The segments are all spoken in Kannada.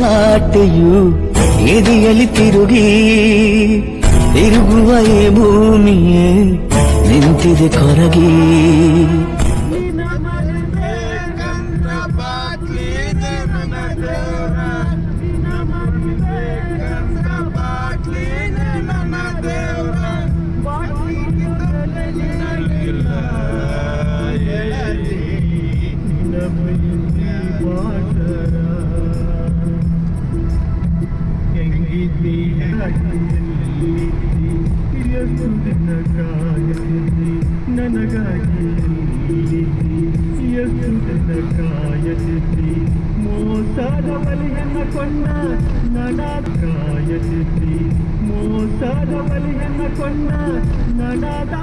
ಆಟೆಯು ಎದೆಯಲ್ಲಿ ತಿರುಗುವ ಈ ಭೂಮಿಯೇ ನಿಂತಿದೆ ಕೊರಗಿ. ನನಗಾಗಿ ಕಾಯತಿದ್ದಿ ಮೋಸದ ಬಲಿಯನ್ನ ಕೊಂಡ ನಡ ಕಾಯತಿದ್ದಿ ಮೋಸದ ಬಲಿಯನ್ನ ಕೊಂಡ ನಡದ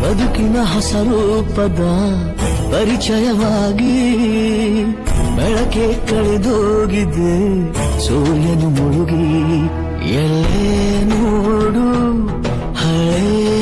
ಬದುಕಿನ ಹೊಸರೂಪದ ಪರಿಚಯವಾಗಿ ಬೆಳಕೆ ಕಳೆದೋಗಿದೆ ಸೂರ್ಯನು ಮುಳುಗಿ ಎಲ್ಲೇ ನೋಡು ಹಳೆ